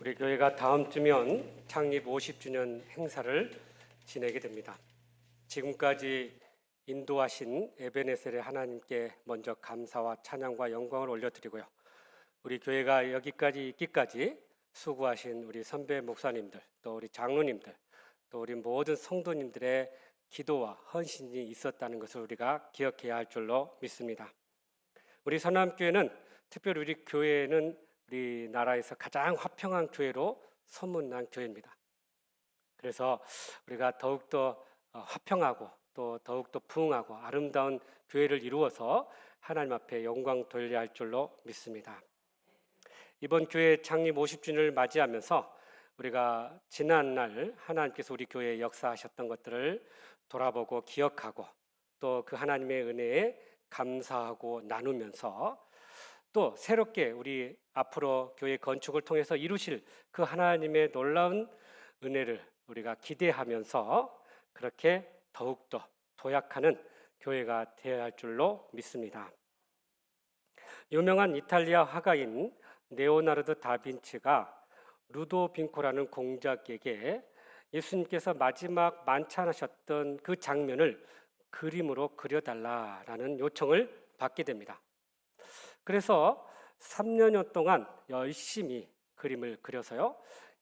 우리 교회가 다음 주면 창립 50주년 행사를 지내게 됩니다. 지금까지 인도하신 에베네셀의 하나님께 먼저 감사와 찬양과 영광을 올려드리고요. 우리 교회가 여기까지 있기까지 수고하신 우리 선배 목사님들, 또 우리 장로님들, 또 우리 모든 성도님들의 기도와 헌신이 있었다는 것을 우리가 기억해야 할 줄로 믿습니다. 우리 선남교회는 특별히 우리 교회는 우리나라에서 가장 화평한 교회로 소문난 교회입니다. 그래서 우리가 더욱더 화평하고 또 더욱더 부흥하고 아름다운 교회를 이루어서 하나님 앞에 영광 돌려야 할 줄로 믿습니다. 이번 교회 창립 50주년을 맞이하면서 우리가 지난날 하나님께서 우리 교회에 역사하셨던 것들을 돌아보고 기억하고 또 그 하나님의 은혜에 감사하고 나누면서 또 새롭게 우리 앞으로 교회 건축을 통해서 이루실 그 하나님의 놀라운 은혜를 우리가 기대하면서 그렇게 더욱더 도약하는 교회가 되어야 할 줄로 믿습니다. 유명한 이탈리아 화가인 레오나르도 다빈치가 루도빙코라는 공작에게 예수님께서 마지막 만찬하셨던 그 장면을 그림으로 그려달라라는 요청을 받게 됩니다. 그래서 3년여 동안 열심히 그림을 그려서요,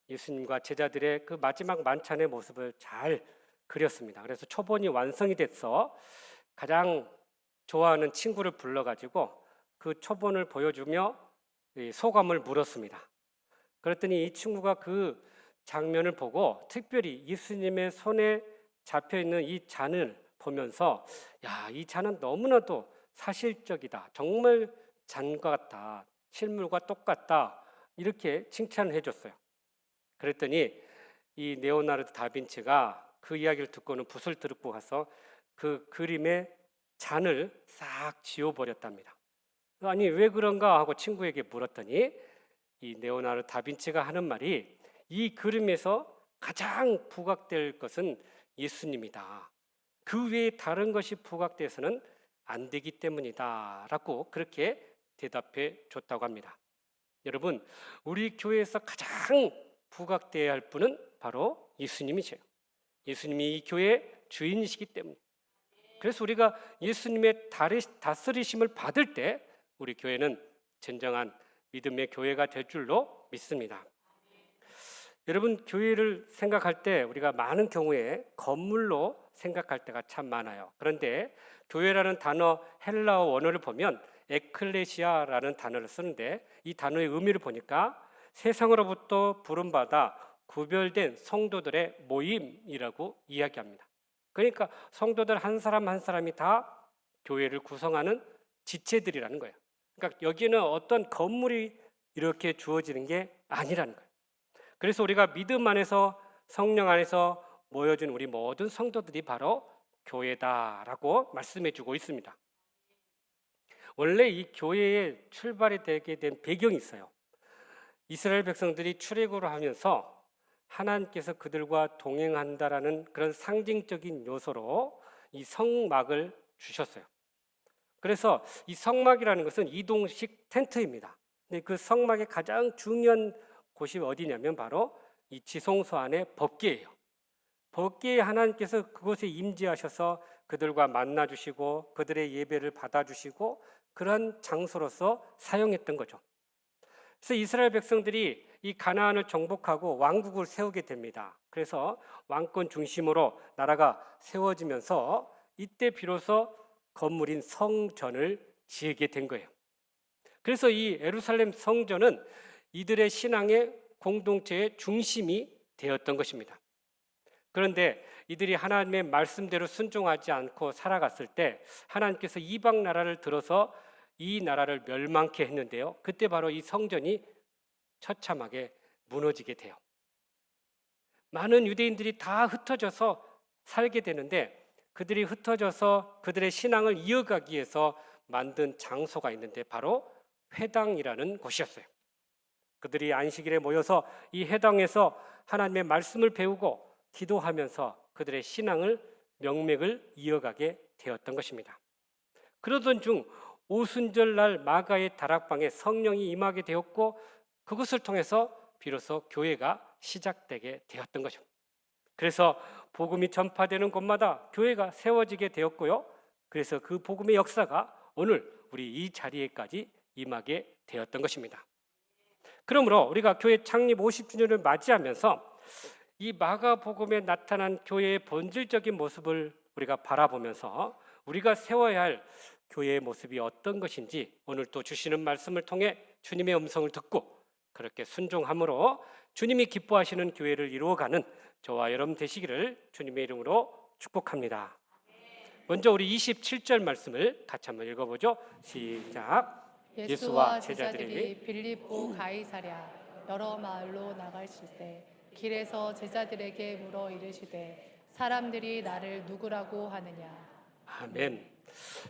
예수님과 제자들의 그 마지막 만찬의 모습을 잘 그렸습니다. 그래서 초본이 완성이 돼서 가장 좋아하는 친구를 불러가지고 그 초본을 보여주며 소감을 물었습니다. 그랬더니 이 친구가 그 장면을 보고 특별히 예수님의 손에 잡혀있는 이 잔을 보면서 야, 이 잔은 너무나도 사실적이다. 정말 잔과 같다. 실물과 똑같다. 이렇게 칭찬을 해줬어요. 그랬더니 이 레오나르도 다빈치가 그 이야기를 듣고는 붓을 들고 가서 그 그림의 잔을 싹 지워버렸답니다. 아니 왜 그런가 하고 친구에게 물었더니 이 레오나르도 다빈치가 하는 말이 이 그림에서 가장 부각될 것은 예수님이다. 그 외에 다른 것이 부각돼서는 안 되기 때문이다 라고 그렇게 대답해 줬다고 합니다. 여러분, 우리 교회에서 가장 부각되어야 할 분은 바로 예수님이세요. 예수님이 이 교회의 주인이시기 때문에. 그래서 우리가 예수님의 다스리심을 받을 때 우리 교회는 진정한 믿음의 교회가 될 줄로 믿습니다. 여러분, 교회를 생각할 때 우리가 많은 경우에 건물로 생각할 때가 참 많아요. 그런데 교회라는 단어 헬라어 원어를 보면 에클레시아라는 단어를 쓰는데 이 단어의 의미를 보니까 세상으로부터 부름받아 구별된 성도들의 모임이라고 이야기합니다. 그러니까 성도들 한 사람 한 사람이 다 교회를 구성하는 지체들이라는 거예요. 그러니까 여기는 어떤 건물이 이렇게 주어지는 게 아니라는 거예요. 그래서 우리가 믿음 안에서 성령 안에서 모여진 우리 모든 성도들이 바로 교회다라고 말씀해 주고 있습니다. 원래 이 교회의 출발이 되게 된 배경이 있어요. 이스라엘 백성들이 출애굽을 하면서 하나님께서 그들과 동행한다라는 그런 상징적인 요소로 이 성막을 주셨어요. 그래서 이 성막이라는 것은 이동식 텐트입니다. 근데 그 성막의 가장 중요한 곳이 어디냐면 바로 이 지성소 안에 법궤예요. 법궤에 하나님께서 그곳에 임재하셔서 그들과 만나 주시고 그들의 예배를 받아 주시고 그런 장소로서 사용했던 거죠. 그래서 이스라엘 백성들이 이 가나안을 정복하고 왕국을 세우게 됩니다. 그래서 왕권 중심으로 나라가 세워지면서 이때 비로소 건물인 성전을 지으게 된 거예요. 그래서 이 예루살렘 성전은 이들의 신앙의 공동체의 중심이 되었던 것입니다. 그런데 이들이 하나님의 말씀대로 순종하지 않고 살아갔을 때 하나님께서 이방 나라를 들어서 이 나라를 멸망케 했는데요. 그때 바로 이 성전이 처참하게 무너지게 돼요. 많은 유대인들이 다 흩어져서 살게 되는데 그들이 흩어져서 그들의 신앙을 이어가기 위해서 만든 장소가 있는데 바로 회당이라는 곳이었어요. 그들이 안식일에 모여서 이 회당에서 하나님의 말씀을 배우고 기도하면서 그들의 신앙을 명맥을 이어가게 되었던 것입니다. 그러던 중 오순절날 마가의 다락방에 성령이 임하게 되었고 그것을 통해서 비로소 교회가 시작되게 되었던 거죠. 그래서 복음이 전파되는 곳마다 교회가 세워지게 되었고요. 그래서 그 복음의 역사가 오늘 우리 이 자리에까지 임하게 되었던 것입니다. 그러므로 우리가 교회 창립 50주년을 맞이하면서 이 마가복음에 나타난 교회의 본질적인 모습을 우리가 바라보면서 우리가 세워야 할 교회의 모습이 어떤 것인지 오늘 또 주시는 말씀을 통해 주님의 음성을 듣고 그렇게 순종함으로 주님이 기뻐하시는 교회를 이루어가는 저와 여러분 되시기를 주님의 이름으로 축복합니다. 먼저 우리 27절 말씀을 같이 한번 읽어보죠. 시작. 예수와 제자들이 빌립보 가이사랴 여러 마을로 나가실 때 길에서 제자들에게 물어 이르시되 사람들이 나를 누구라고 하느냐. 아멘.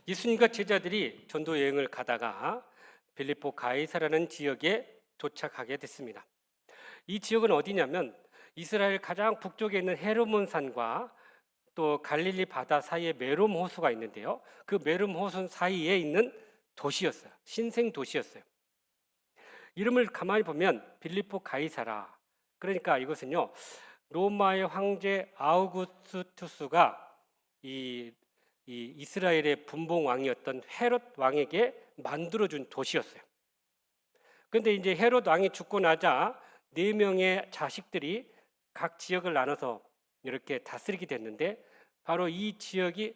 예수님과 제자들이 전도 여행을 가다가 빌립보 가이사라는 지역에 도착하게 됐습니다. 이 지역은 어디냐면 이스라엘 가장 북쪽에 있는 헤르몬 산과 또 갈릴리 바다 사이에 메롬 호수가 있는데요. 그 메롬 호수 사이에 있는 도시였어요. 신생 도시였어요. 이름을 가만히 보면 빌립보 가이사라. 그러니까 이것은요. 로마의 황제 아우구스투스가 이 이스라엘의 분봉 왕이었던 헤롯 왕에게 만들어준 도시였어요. 그런데 이제 헤롯 왕이 죽고 나자 4명의 자식들이 각 지역을 나눠서 이렇게 다스리게 됐는데 바로 이 지역이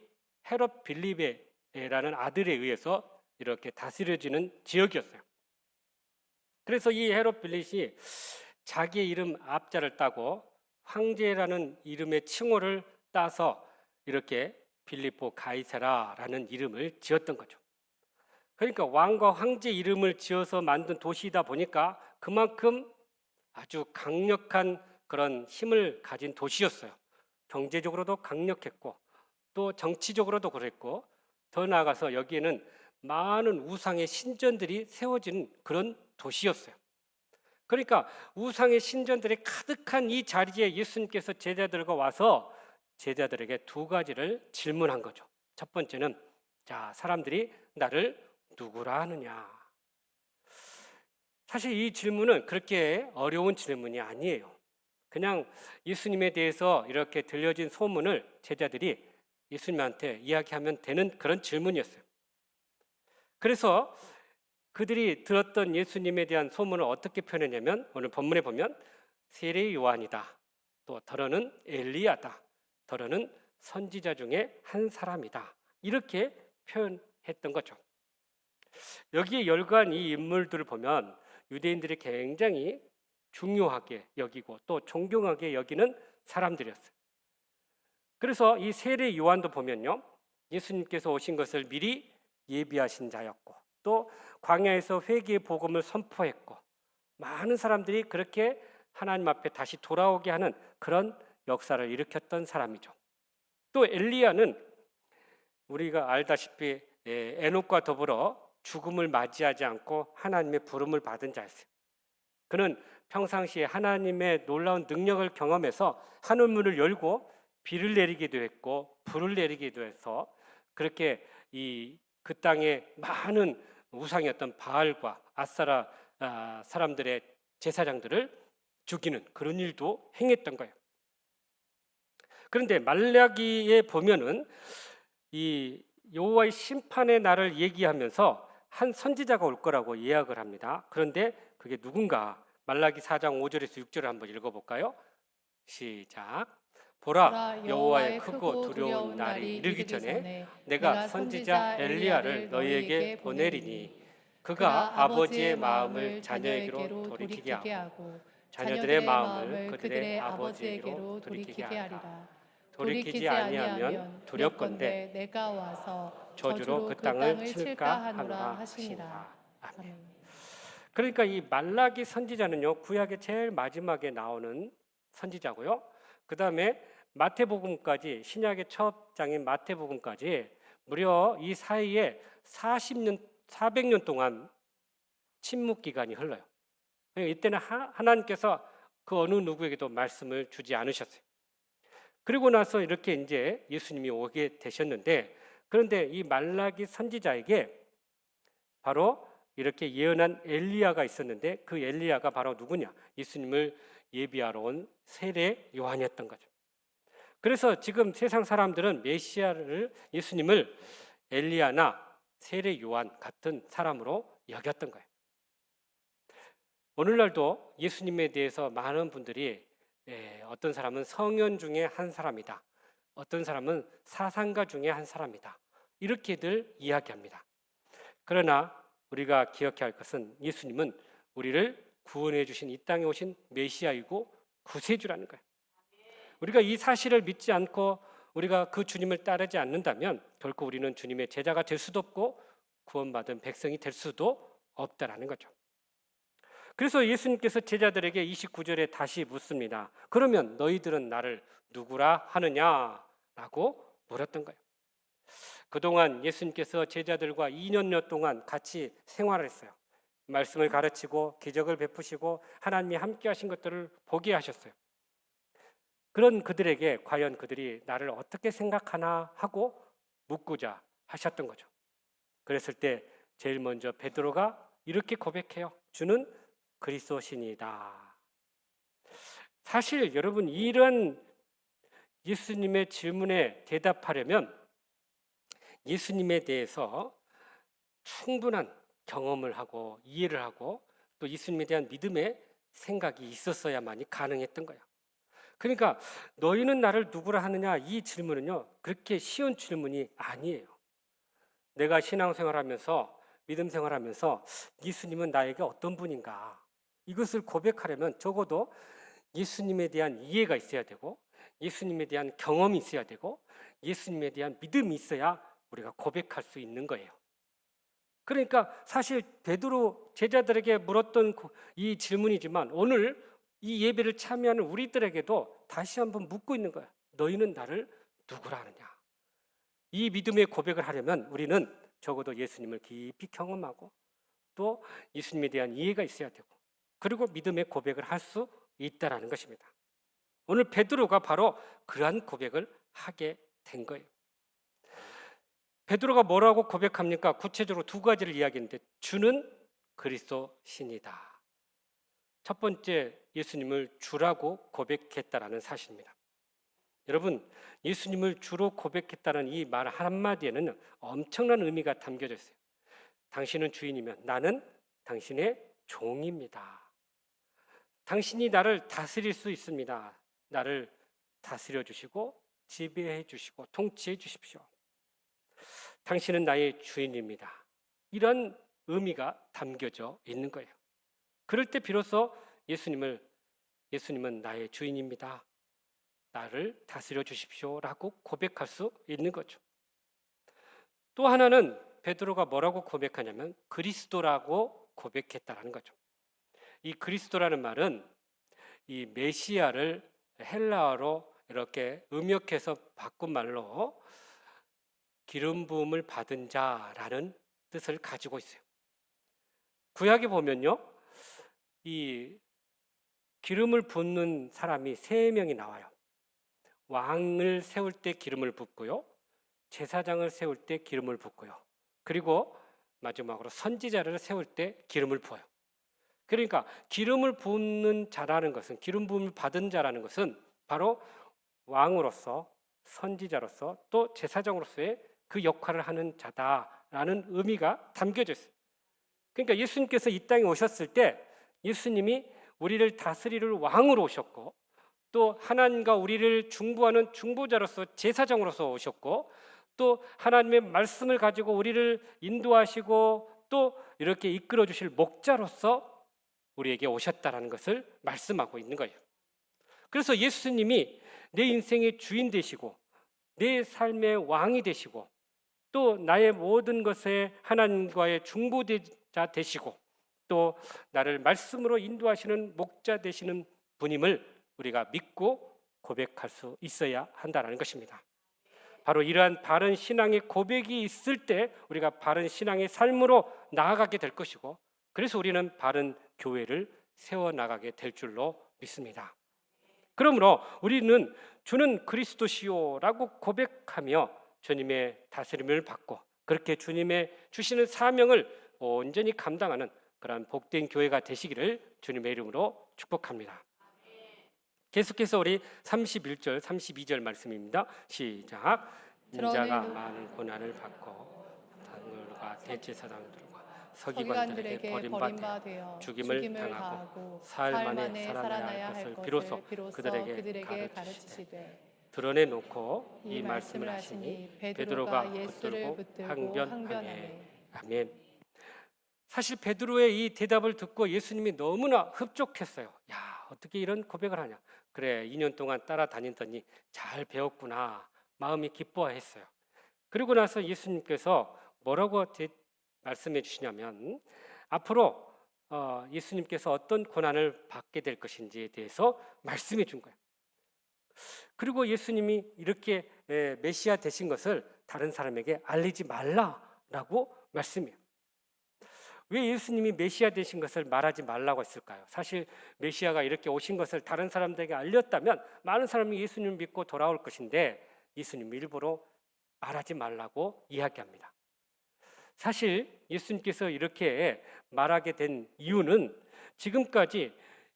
헤롯 빌립에라는 아들에 의해서 이렇게 다스려지는 지역이었어요. 그래서 이 헤롯 빌립이 자기의 이름 앞자를 따고 황제라는 이름의 칭호를 따서 이렇게 빌립보 가이사라라는 이름을 지었던 거죠. 그러니까 왕과 황제 이름을 지어서 만든 도시이다 보니까 그만큼 아주 강력한 그런 힘을 가진 도시였어요. 경제적으로도 강력했고 또 정치적으로도 그랬고 더 나아가서 여기에는 많은 우상의 신전들이 세워진 그런 도시였어요. 그러니까 우상의 신전들이 가득한 이 자리에 예수님께서 제자들과 와서 제자들에게 2가지를 질문한 거죠. 첫 번째는 자, 사람들이 나를 누구라 하느냐. 사실 이 질문은 그렇게 어려운 질문이 아니에요. 그냥 예수님에 대해서 이렇게 들려진 소문을 제자들이 예수님한테 이야기하면 되는 그런 질문이었어요. 그래서 그들이 들었던 예수님에 대한 소문을 어떻게 표현했냐면 오늘 본문에 보면 세례 요한이다. 또 더러는 엘리야다. 더러는 선지자 중에 한 사람이다. 이렇게 표현했던 거죠. 여기에 열거한 이 인물들을 보면 유대인들이 굉장히 중요하게 여기고 또 존경하게 여기는 사람들이었어요. 그래서 이 세례 요한도 보면요. 예수님께서 오신 것을 미리 예비하신 자였고 또 광야에서 회개의 복음을 선포했고 많은 사람들이 그렇게 하나님 앞에 다시 돌아오게 하는 그런 역사를 일으켰던 사람이죠. 또 엘리야는 우리가 알다시피 에녹과 더불어 죽음을 맞이하지 않고 하나님의 부름을 받은 자였어요. 그는 평상시에 하나님의 놀라운 능력을 경험해서 하늘문을 열고 비를 내리기도 했고 불을 내리기도 해서 그렇게 그 땅에 많은 우상이었던 바알과 아사라 사람들의 제사장들을 죽이는 그런 일도 행했던 거예요. 그런데 말라기에 보면은 이 여호와의 심판의 날을 얘기하면서 한 선지자가 올 거라고 예약을 합니다. 그런데 그게 누군가? 말라기 4장 5절에서 6절을 한번 읽어볼까요? 시작. 보라, 여호와의 크고 두려운 날이 이르기 전에 내가 선지자 엘리야를 너희에게 보내리니 그가 아버지의 마음을 자녀에게로 돌이키게 하고 자녀들의 마음을 그들의 아버지에게로 돌이키게 하리라. 돌이키지 아니하면 두렵건대 내가 와서 저주로 그 땅을 칠까 하노라 하시니라. 아멘. 그러니까 이 말라기 선지자는요 구약의 제일 마지막에 나오는 선지자고요. 그 다음에 마태복음까지 신약의 첫 장인 마태복음까지 무려 이 사이에 400년 동안 침묵 기간이 흘러요. 이때는 하나님께서 그 어느 누구에게도 말씀을 주지 않으셨어요. 그리고 나서 이렇게 이제 예수님이 오게 되셨는데 그런데 이 말라기 선지자에게 바로 이렇게 예언한 엘리야가 있었는데 그 엘리야가 바로 누구냐? 예수님을 예비하러 온 세례 요한이었던 거죠. 그래서 지금 세상 사람들은 메시아를 예수님을 엘리야나 세례 요한 같은 사람으로 여겼던 거예요. 오늘날도 예수님에 대해서 많은 분들이 어떤 사람은 성현 중에 한 사람이다. 어떤 사람은 사상가 중에 한 사람이다. 이렇게들 이야기합니다. 그러나 우리가 기억해야 할 것은 예수님은 우리를 구원해 주신 이 땅에 오신 메시아이고 구세주라는 거예요. 우리가 이 사실을 믿지 않고 우리가 그 주님을 따르지 않는다면 결코 우리는 주님의 제자가 될 수도 없고 구원받은 백성이 될 수도 없다라는 거죠. 그래서 예수님께서 제자들에게 29절에 다시 묻습니다. 그러면 너희들은 나를 누구라 하느냐라고 물었던 거예요. 그동안 예수님께서 제자들과 2년여 동안 같이 생활을 했어요. 말씀을 가르치고 기적을 베푸시고 하나님이 함께 하신 것들을 보게 하셨어요. 그런 그들에게 과연 그들이 나를 어떻게 생각하나 하고 묻고자 하셨던 거죠. 그랬을 때 제일 먼저 베드로가 이렇게 고백해요. 주는 그리스도시니이다. 사실 여러분 이런 예수님의 질문에 대답하려면 예수님에 대해서 충분한 경험을 하고 이해를 하고 또 예수님에 대한 믿음의 생각이 있었어야만이 가능했던 거예요. 그러니까 너희는 나를 누구라 하느냐 이 질문은요 그렇게 쉬운 질문이 아니에요. 내가 신앙생활하면서 믿음 생활하면서 예수님은 나에게 어떤 분인가 이것을 고백하려면 적어도 예수님에 대한 이해가 있어야 되고 예수님에 대한 경험이 있어야 되고 예수님에 대한 믿음이 있어야 우리가 고백할 수 있는 거예요. 그러니까 사실 베드로 제자들에게 물었던 이 질문이지만 오늘 이 예배를 참여하는 우리들에게도 다시 한번 묻고 있는 거야. 너희는 나를 누구라 하느냐? 이 믿음의 고백을 하려면 우리는 적어도 예수님을 깊이 경험하고 또 예수님에 대한 이해가 있어야 되고 그리고 믿음의 고백을 할 수 있다라는 것입니다. 오늘 베드로가 바로 그러한 고백을 하게 된 거예요. 베드로가 뭐라고 고백합니까? 구체적으로 두 가지를 이야기했는데 주는 그리스도신이다. 첫 번째 예수님을 주라고 고백했다라는 사실입니다. 여러분 예수님을 주로 고백했다는 이 말 한마디에는 엄청난 의미가 담겨져 있어요. 당신은 주인이면 나는 당신의 종입니다. 당신이 나를 다스릴 수 있습니다. 나를 다스려 주시고 지배해 주시고 통치해 주십시오. 당신은 나의 주인입니다. 이런 의미가 담겨져 있는 거예요. 그럴 때 비로소 예수님은 나의 주인입니다. 나를 다스려 주십시오라고 고백할 수 있는 거죠. 또 하나는 베드로가 뭐라고 고백하냐면 그리스도라고 고백했다라는 거죠. 이 그리스도라는 말은 이 메시아를 헬라어로 이렇게 음역해서 바꾼 말로 기름 부음을 받은 자라는 뜻을 가지고 있어요. 구약에 보면요, 이 기름을 붓는 사람이 3명이 나와요. 왕을 세울 때 기름을 붓고요, 제사장을 세울 때 기름을 붓고요, 그리고 마지막으로 선지자를 세울 때 기름을 부어요. 그러니까 기름을 붓는 자라는 것은, 기름 부음을 받은 자라는 것은 바로 왕으로서, 선지자로서, 또 제사장으로서의 그 역할을 하는 자다라는 의미가 담겨져 있어요. 그러니까 예수님께서 이 땅에 오셨을 때 예수님이 우리를 다스릴 왕으로 오셨고, 또 하나님과 우리를 중보하는 중보자로서, 제사장으로서 오셨고, 또 하나님의 말씀을 가지고 우리를 인도하시고 또 이렇게 이끌어 주실 목자로서 우리에게 오셨다라는 것을 말씀하고 있는 거예요. 그래서 예수님이 내 인생의 주인 되시고 내 삶의 왕이 되시고 또 나의 모든 것에 하나님과의 중보자 되시고 또 나를 말씀으로 인도하시는 목자 되시는 분임을 우리가 믿고 고백할 수 있어야 한다는 것입니다. 바로 이러한 바른 신앙의 고백이 있을 때 우리가 바른 신앙의 삶으로 나아가게 될 것이고, 그래서 우리는 바른 교회를 세워나가게 될 줄로 믿습니다. 그러므로 우리는 주는 그리스도시요라고 고백하며 주님의 다스림을 받고 그렇게 주님의 주시는 사명을 온전히 감당하는 그런 복된 교회가 되시기를 주님의 이름으로 축복합니다. 계속해서 우리 31절, 32절 말씀입니다. 시작. 인자가 드러내는 많은 고난을 받고 당들과 대제사장들과 서기관들에게 서기관들에게 버림받아 되어 죽임을 당하고 당하고 사흘 사흘 만에 만에 살아나야 할 것을 비로소 그들에게 가르치시되 가르치시되 드러내놓고 이 이 말씀을 말씀을 하시니 하시니 베드로가 베드로가 예수를 붙들고 붙들고 항변하매. 항변하매. 아멘. 사실 베드로의 이 대답을 듣고 예수님이 너무나 흡족했어요. 야, 어떻게 이런 고백을 하냐. 그래, 2년 동안 따라다니더니 잘 배웠구나. 마음이 기뻐했어요. 그리고 나서 예수님께서 뭐라고 말씀해 주시냐면 앞으로 예수님께서 어떤 고난을 받게 될 것인지에 대해서 말씀해 준 거예요. 그리고 예수님이 이렇게 메시아 되신 것을 다른 사람에게 알리지 말라라고 말씀해요. 왜 예수님이 메시아 되신 것을 말하지 말라고 했을까요? 사실 메시아가 이렇게 오신 것을 다른 사람들에게 알렸다면 많은 사람이 예수님을 믿고 돌아올 것인데 예수님 일부러 말하지 말라고 이야기합니다. 사실 예수님께서 이렇게 말하게 된 이유는 지금까지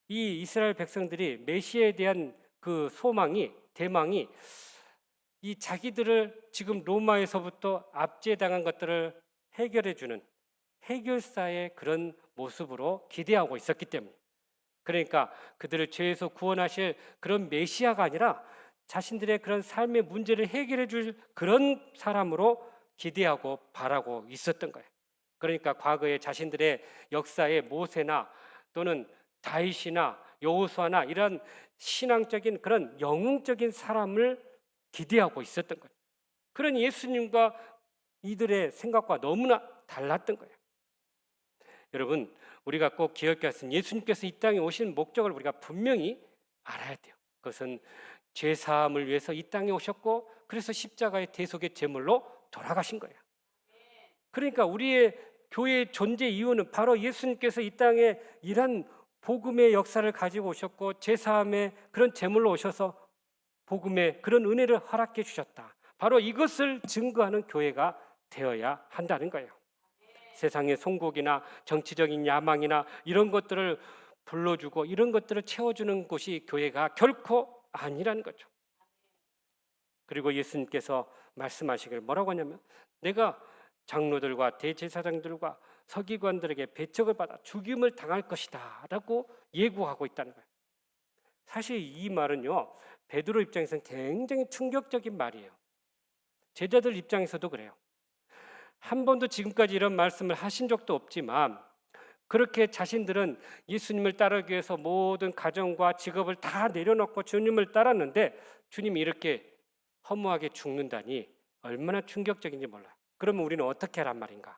이 이스라엘 백성들이 메시아에 대한 그 소망이, 대망이 이 자기들을 지금 로마에서부터 압제당한 것들을 해결해 주는 해결사의 그런 모습으로 기대하고 있었기 때문에, 그러니까 그들을 죄에서 구원하실 그런 메시아가 아니라 자신들의 그런 삶의 문제를 해결해 줄 그런 사람으로 기대하고 바라고 있었던 거예요. 그러니까 과거에 자신들의 역사에 모세나 또는 다윗이나 여호수아나 이런 신앙적인 그런 영웅적인 사람을 기대하고 있었던 거예요. 그런 예수님과 이들의 생각과 너무나 달랐던 거예요. 여러분, 우리가 꼭 기억해야 할 것은 예수님께서 이 땅에 오신 목적을 우리가 분명히 알아야 돼요. 그것은 죄 사함을 위해서 이 땅에 오셨고 그래서 십자가의 대속의 제물로 돌아가신 거예요. 그러니까 우리의 교회의 존재 이유는 바로 예수님께서 이 땅에 이런 복음의 역사를 가지고 오셨고 죄 사함의 그런 제물로 오셔서 복음의 그런 은혜를 허락해 주셨다. 바로 이것을 증거하는 교회가 되어야 한다는 거예요. 세상의 송곡이나 정치적인 야망이나 이런 것들을 불러주고 이런 것들을 채워주는 곳이 교회가 결코 아니라는 거죠. 그리고 예수님께서 말씀하시기를 뭐라고 하냐면 내가 장로들과 대제사장들과 서기관들에게 배척을 받아 죽임을 당할 것이다 라고 예고하고 있다는 거예요. 사실 이 말은요, 베드로 입장에서는 굉장히 충격적인 말이에요. 제자들 입장에서도 그래요. 한 번도 지금까지 이런 말씀을 하신 적도 없지만 그렇게 자신들은 예수님을 따르기 위해서 모든 가정과 직업을 다 내려놓고 주님을 따랐는데 주님이 이렇게 허무하게 죽는다니 얼마나 충격적인지 몰라요. 그러면 우리는 어떻게 하란 말인가?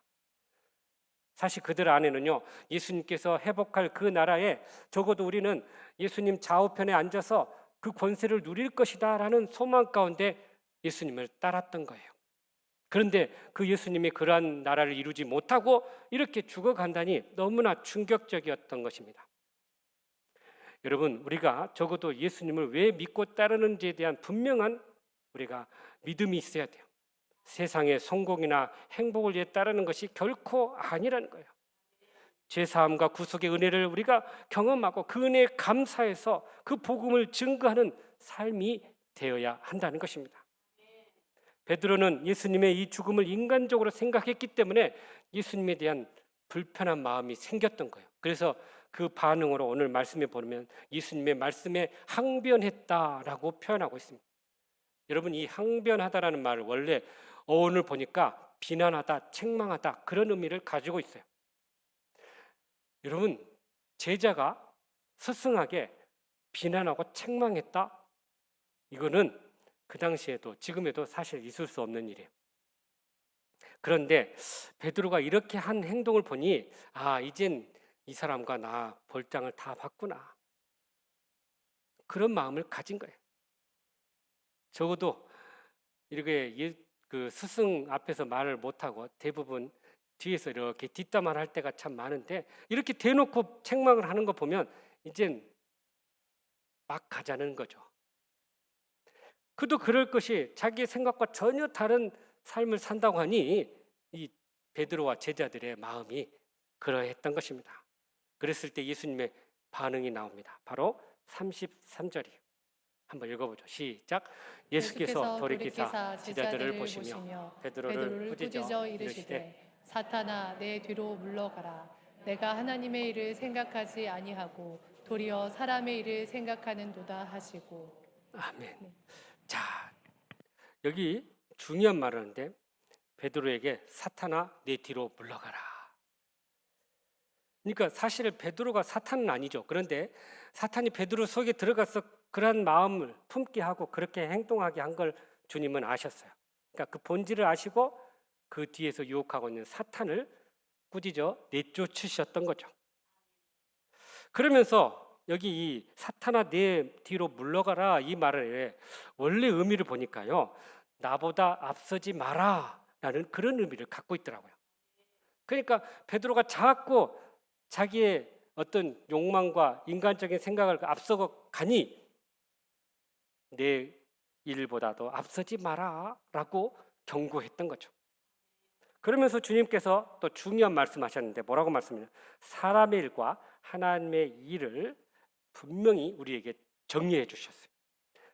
사실 그들 안에는요, 예수님께서 회복할 그 나라에 적어도 우리는 예수님 좌우편에 앉아서 그 권세를 누릴 것이다 라는 소망 가운데 예수님을 따랐던 거예요. 그런데 그 예수님이 그러한 나라를 이루지 못하고 이렇게 죽어간다니 너무나 충격적이었던 것입니다. 여러분, 우리가 적어도 예수님을 왜 믿고 따르는지에 대한 분명한 우리가 믿음이 있어야 돼요. 세상의 성공이나 행복을 위해 따르는 것이 결코 아니라는 거예요. 죄사함과 구속의 은혜를 우리가 경험하고 그 은혜에 감사해서 그 복음을 증거하는 삶이 되어야 한다는 것입니다. 베드로는 예수님의 이 죽음을 인간적으로 생각했기 때문에 예수님에 대한 불편한 마음이 생겼던 거예요. 그래서 그 반응으로 오늘 말씀에 보면 예수님의 말씀에 항변했다라고 표현하고 있습니다. 여러분, 이 항변하다라는 말을 원래 어원을 보니까 비난하다, 책망하다 그런 의미를 가지고 있어요. 여러분, 제자가 스승에게 비난하고 책망했다? 이거는 그 당시에도 지금에도 사실 있을 수 없는 일이에요. 그런데 베드로가 이렇게 한 행동을 보니 이젠 이 사람과 나 볼장을 다 봤구나. 그런 마음을 가진 거예요. 적어도 이렇게 그 스승 앞에서 말을 못하고 대부분 뒤에서 이렇게 뒷담화를 할 때가 참 많은데 이렇게 대놓고 책망을 하는 거 보면 이젠 막 가자는 거죠. 그도 그럴 것이 자기의 생각과 전혀 다른 삶을 산다고 하니 이 베드로와 제자들의 마음이 그러했던 것입니다. 그랬을 때 예수님의 반응이 나옵니다. 바로 33절이 한번 읽어보죠. 시작. 예수께서 돌이키사 제자들을 보시며 베드로를 꾸짖어 이르시되 사탄아 내 뒤로 물러가라. 내가 하나님의 일을 생각하지 아니하고 도리어 사람의 일을 생각하는도다 하시고. 아멘. 자, 여기 중요한 말을 하는데 베드로에게 사탄아 내 뒤로 물러가라. 그러니까 사실 베드로가 사탄은 아니죠. 그런데 사탄이 베드로 속에 들어가서 그러한 마음을 품게 하고 그렇게 행동하게 한 걸 주님은 아셨어요. 그러니까 그 본질을 아시고 그 뒤에서 유혹하고 있는 사탄을 꾸짖어 내쫓으셨던 거죠. 그러면서 여기 이 사탄아 내 뒤로 물러가라 이 말을 원래 의미를 보니까요, 나보다 앞서지 마라 라는 그런 의미를 갖고 있더라고요. 그러니까 베드로가 자꾸 자기의 어떤 욕망과 인간적인 생각을 앞서고 가니 내 일보다도 앞서지 마라 라고 경고했던 거죠. 그러면서 주님께서 또 중요한 말씀하셨는데 뭐라고 말씀해요? 사람의 일과 하나님의 일을 분명히 우리에게 정리해 주셨어요.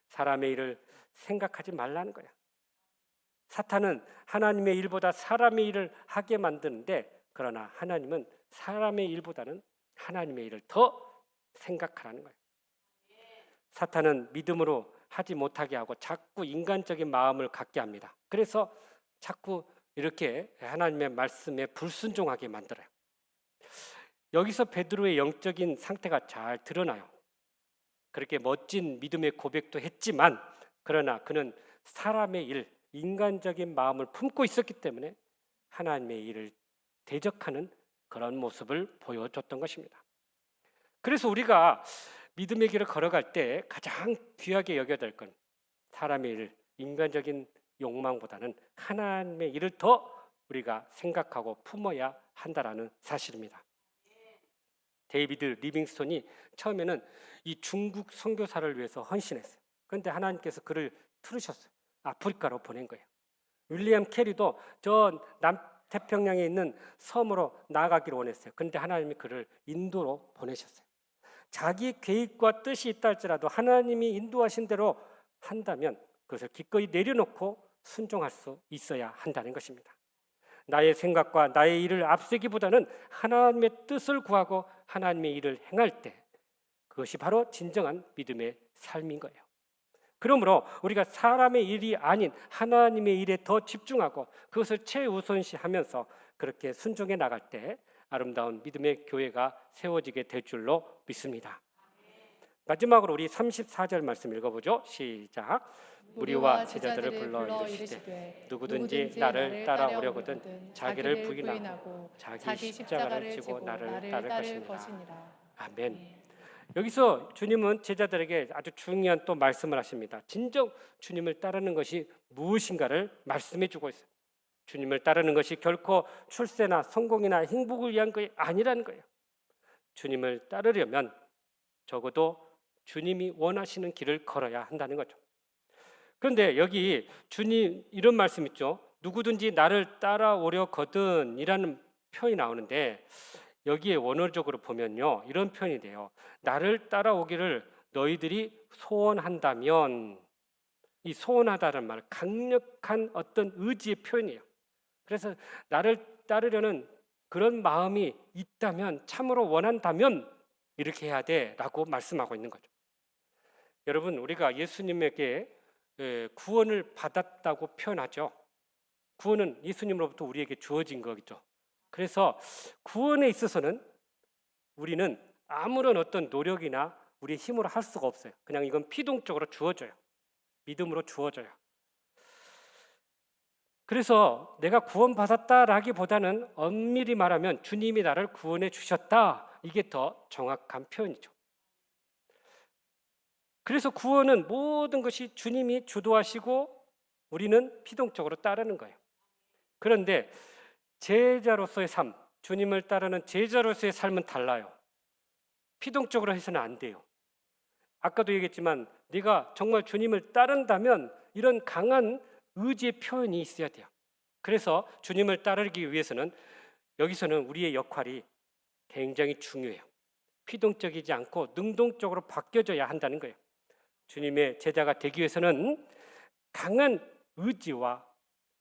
사람의 일을 생각하지 말라는 거예요. 사탄은 하나님의 일보다 사람의 일을 하게 만드는데, 그러나 하나님은 사람의 일보다는 하나님의 일을 더 생각하라는 거예요. 사탄은 믿음으로 하지 못하게 하고 자꾸 인간적인 마음을 갖게 합니다. 그래서 자꾸 이렇게 하나님의 말씀에 불순종하게 만들어요. 여기서 베드로의 영적인 상태가 잘 드러나요. 그렇게 멋진 믿음의 고백도 했지만 그러나 그는 사람의 일, 인간적인 마음을 품고 있었기 때문에 하나님의 일을 대적하는 그런 모습을 보여줬던 것입니다. 그래서 우리가 믿음의 길을 걸어갈 때 가장 귀하게 여겨야 될 건 사람의 일, 인간적인 욕망보다는 하나님의 일을 더 우리가 생각하고 품어야 한다라는 사실입니다. 데이비드 리빙스톤이 처음에는 이 중국 선교사를 위해서 헌신했어요. 그런데 하나님께서 그를 틀으셨어요. 아프리카로 보낸 거예요. 윌리엄 캐리도 저 남태평양에 있는 섬으로 나아가기를 원했어요. 그런데 하나님이 그를 인도로 보내셨어요. 자기 계획과 뜻이 있다 할지라도 하나님이 인도하신 대로 한다면 그것을 기꺼이 내려놓고 순종할 수 있어야 한다는 것입니다. 나의 생각과 나의 일을 앞세기보다는 하나님의 뜻을 구하고 하나님의 일을 행할 때 그것이 바로 진정한 믿음의 삶인 거예요. 그러므로 우리가 사람의 일이 아닌 하나님의 일에 더 집중하고 그것을 최우선시하면서 그렇게 순종해 나갈 때 아름다운 믿음의 교회가 세워지게 될 줄로 믿습니다. 마지막으로 우리 34절 말씀 읽어보죠. 시작. 무리와 제자들을 불러 이르시되 누구든지 나를 따라오려거든 자기를 부인하고 자기 십자가를 지고 나를 따를 것이니라. 아멘. 여기서 주님은 제자들에게 아주 중요한 또 말씀을 하십니다. 진정 주님을 따르는 것이 무엇인가를 말씀해 주고 있어요. 주님을 따르는 것이 결코 출세나 성공이나 행복을 위한 것이 아니라는 거예요. 주님을 따르려면 적어도 주님이 원하시는 길을 걸어야 한다는 거죠. 그런데 여기 주님 이런 말씀 있죠. 누구든지 나를 따라오려거든 이라는 표현이 나오는데 여기에 원어적으로 보면요 이런 표현이 돼요. 나를 따라오기를 너희들이 소원한다면, 이 소원하다는 말 강력한 어떤 의지의 표현이에요. 그래서 나를 따르려는 그런 마음이 있다면, 참으로 원한다면 이렇게 해야 돼라고 말씀하고 있는 거죠. 여러분, 우리가 예수님에게 구원을 받았다고 표현하죠. 구원은 예수님으로부터 우리에게 주어진 거죠. 그래서 구원에 있어서는 우리는 아무런 어떤 노력이나 우리의 힘으로 할 수가 없어요. 그냥 이건 피동적으로 주어져요. 믿음으로 주어져요. 그래서 내가 구원받았다라기보다는 엄밀히 말하면 주님이 나를 구원해 주셨다, 이게 더 정확한 표현이죠. 그래서 구원은 모든 것이 주님이 주도하시고 우리는 피동적으로 따르는 거예요. 그런데 제자로서의 삶, 주님을 따르는 제자로서의 삶은 달라요. 피동적으로 해서는 안 돼요. 아까도 얘기했지만 네가 정말 주님을 따른다면 이런 강한 의지의 표현이 있어야 돼요. 그래서 주님을 따르기 위해서는 여기서는 우리의 역할이 굉장히 중요해요. 피동적이지 않고 능동적으로 바뀌어져야 한다는 거예요. 주님의 제자가 되기 위해서는 강한 의지와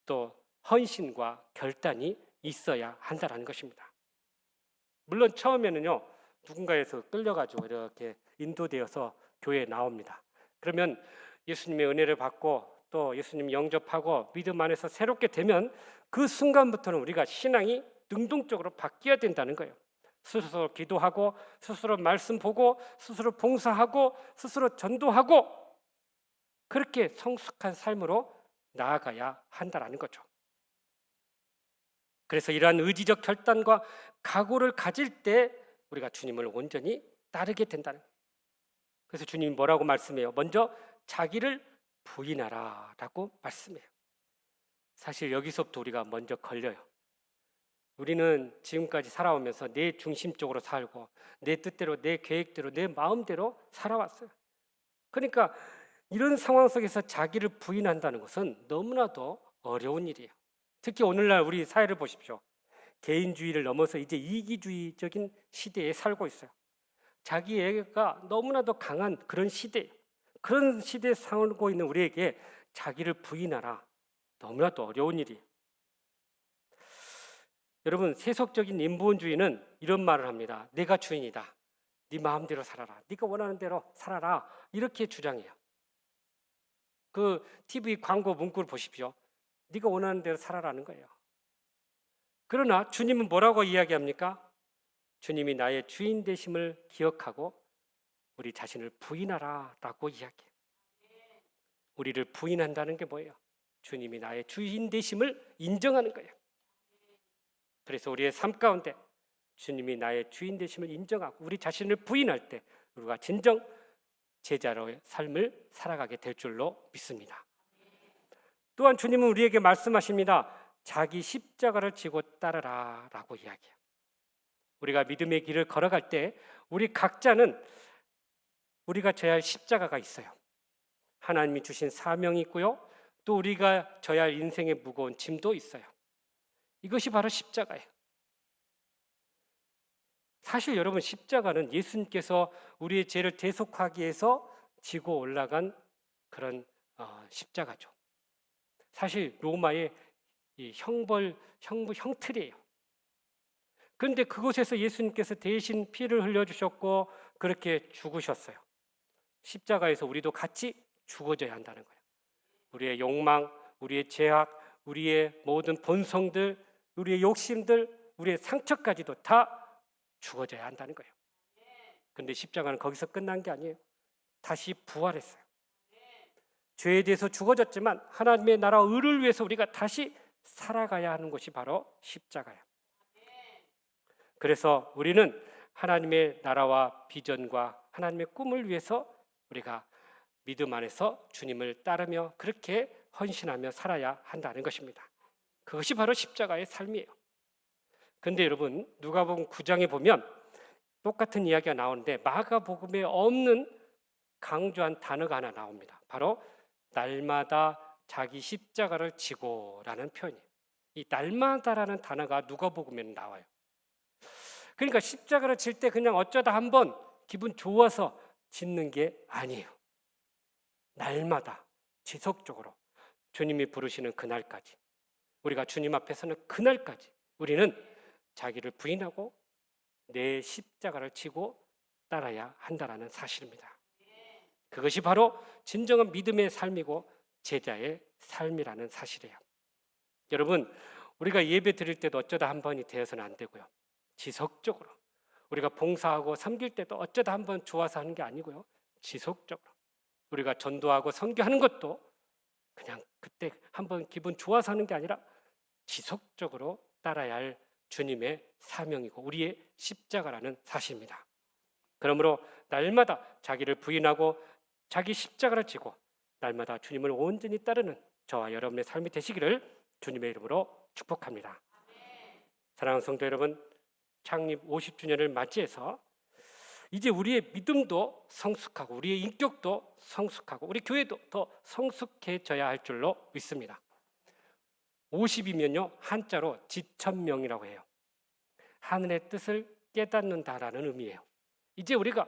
또 헌신과 결단이 있어야 한다는 것입니다. 물론 처음에는요, 누군가에서 끌려가지고 이렇게 인도되어서 교회에 나옵니다. 그러면 예수님의 은혜를 받고 또 예수님 영접하고 믿음 안에서 새롭게 되면 그 순간부터는 우리가 신앙이 능동적으로 바뀌어야 된다는 거예요. 스스로 기도하고 스스로 말씀 보고 스스로 봉사하고 스스로 전도하고 그렇게 성숙한 삶으로 나아가야 한다는 거죠. 그래서 이러한 의지적 결단과 각오를 가질 때 우리가 주님을 온전히 따르게 된다는 거예요. 그래서 주님이 뭐라고 말씀해요? 먼저 자기를 부인하라 라고 말씀해요. 사실 여기서부터 우리가 먼저 걸려요. 우리는 지금까지 살아오면서 내 중심적으로 살고 내 뜻대로 내 계획대로 내 마음대로 살아왔어요. 그러니까 이런 상황 속에서 자기를 부인한다는 것은 너무나도 어려운 일이에요. 특히 오늘날 우리 사회를 보십시오. 개인주의를 넘어서 이제 이기주의적인 시대에 살고 있어요. 자기애가 너무나도 강한 그런 시대, 그런 시대에 살고 있는 우리에게 자기를 부인하라, 너무나도 어려운 일이에요. 여러분, 세속적인 인본주의는 이런 말을 합니다. 내가 주인이다. 네 마음대로 살아라. 네가 원하는 대로 살아라. 이렇게 주장해요. 그 TV 광고 문구를 보십시오. 네가 원하는 대로 살아라는 거예요. 그러나 주님은 뭐라고 이야기합니까? 주님이 나의 주인 되심을 기억하고 우리 자신을 부인하라 라고 이야기해요. 우리를 부인한다는 게 뭐예요? 주님이 나의 주인 되심을 인정하는 거예요. 그래서 우리의 삶 가운데 주님이 나의 주인 되심을 인정하고 우리 자신을 부인할 때 우리가 진정 제자로의 삶을 살아가게 될 줄로 믿습니다. 또한 주님은 우리에게 말씀하십니다. 자기 십자가를 지고 따르라 라고 이야기해요. 우리가 믿음의 길을 걸어갈 때 우리 각자는 우리가 져야 할 십자가가 있어요. 하나님이 주신 사명이 있고요. 또 우리가 져야 할 인생의 무거운 짐도 있어요. 이것이 바로 십자가예요. 사실 여러분, 십자가는 예수님께서 우리의 죄를 대속하기 위해서 지고 올라간 그런 십자가죠. 사실 로마의 이 형틀이에요. 그런데 그곳에서 예수님께서 대신 피를 흘려주셨고 그렇게 죽으셨어요. 십자가에서 우리도 같이 죽어져야 한다는 거예요. 우리의 욕망, 우리의 죄악, 우리의 모든 본성들, 우리의 욕심들, 우리의 상처까지도 다 죽어져야 한다는 거예요. 그런데 십자가는 거기서 끝난 게 아니에요. 다시 부활했어요. 죄에 대해서 죽어졌지만 하나님의 나라 의를 위해서 우리가 다시 살아가야 하는 것이 바로 십자가예요. 그래서 우리는 하나님의 나라와 비전과 하나님의 꿈을 위해서 우리가 믿음 안에서 주님을 따르며 그렇게 헌신하며 살아야 한다는 것입니다. 그것이 바로 십자가의 삶이에요. 그런데 여러분, 누가복음 9장에 보면 똑같은 이야기가 나오는데 마가복음에 없는 강조한 단어가 하나 나옵니다. 바로 날마다 자기 십자가를 지고라는 표현이에요. 이 날마다라는 단어가 누가복음에는 나와요. 그러니까 십자가를 질 때 그냥 어쩌다 한번 기분 좋아서 짓는 게 아니에요. 날마다 지속적으로 주님이 부르시는 그날까지, 우리가 주님 앞에 서는 그날까지 우리는 자기를 부인하고 내 십자가를 지고 따라야 한다는 사실입니다. 그것이 바로 진정한 믿음의 삶이고 제자의 삶이라는 사실이에요. 여러분, 우리가 예배 드릴 때도 어쩌다 한 번이 되어서는 안 되고요. 지속적으로 우리가 봉사하고 섬길 때도 어쩌다 한 번 좋아서 하는 게 아니고요. 지속적으로 우리가 전도하고 선교하는 것도 그냥 그때 한번 기분 좋아서 하는 게 아니라 지속적으로 따라야 할 주님의 사명이고 우리의 십자가라는 사실입니다. 그러므로 날마다 자기를 부인하고 자기 십자가를 지고 날마다 주님을 온전히 따르는 저와 여러분의 삶이 되시기를 주님의 이름으로 축복합니다. 사랑하는 성도 여러분, 창립 50주년을 맞이해서 이제 우리의 믿음도 성숙하고 우리의 인격도 성숙하고 우리 교회도 더 성숙해져야 할 줄로 믿습니다. 50이면요 한자로 지천명이라고 해요. 하늘의 뜻을 깨닫는다라는 의미예요. 이제 우리가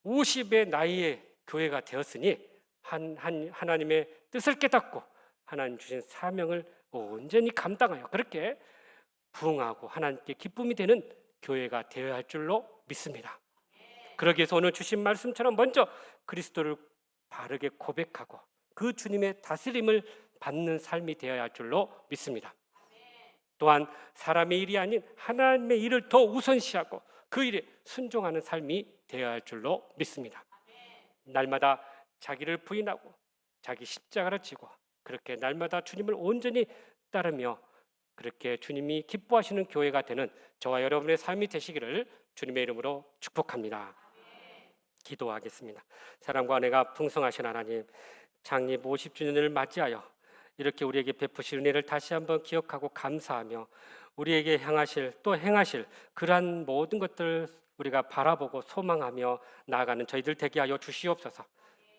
50의 나이에 교회가 되었으니 하나님의 뜻을 깨닫고 하나님 주신 사명을 온전히 감당하여 그렇게 부응하고 하나님께 기쁨이 되는 교회가 되어야 할 줄로 믿습니다. 그러기 위해서 오늘 주신 말씀처럼 먼저 그리스도를 바르게 고백하고 그 주님의 다스림을 받는 삶이 되어야 할 줄로 믿습니다. 또한 사람의 일이 아닌 하나님의 일을 더 우선시하고 그 일에 순종하는 삶이 되어야 할 줄로 믿습니다. 날마다 자기를 부인하고 자기 십자가를 지고 그렇게 날마다 주님을 온전히 따르며 그렇게 주님이 기뻐하시는 교회가 되는 저와 여러분의 삶이 되시기를 주님의 이름으로 축복합니다. 기도하겠습니다. 사랑과 은혜가 풍성하신 하나님, 창립 50주년을 맞이하여 이렇게 우리에게 베푸실 은혜를 다시 한번 기억하고 감사하며 우리에게 향하실 또 행하실 그러한 모든 것들을 우리가 바라보고 소망하며 나아가는 저희들 되게 하여 주시옵소서.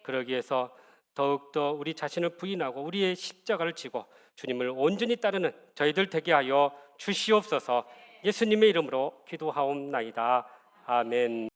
그러기 위해서 더욱더 우리 자신을 부인하고 우리의 십자가를 지고 주님을 온전히 따르는 저희들 되게 하여 주시옵소서. 예수님의 이름으로 기도하옵나이다. 아멘.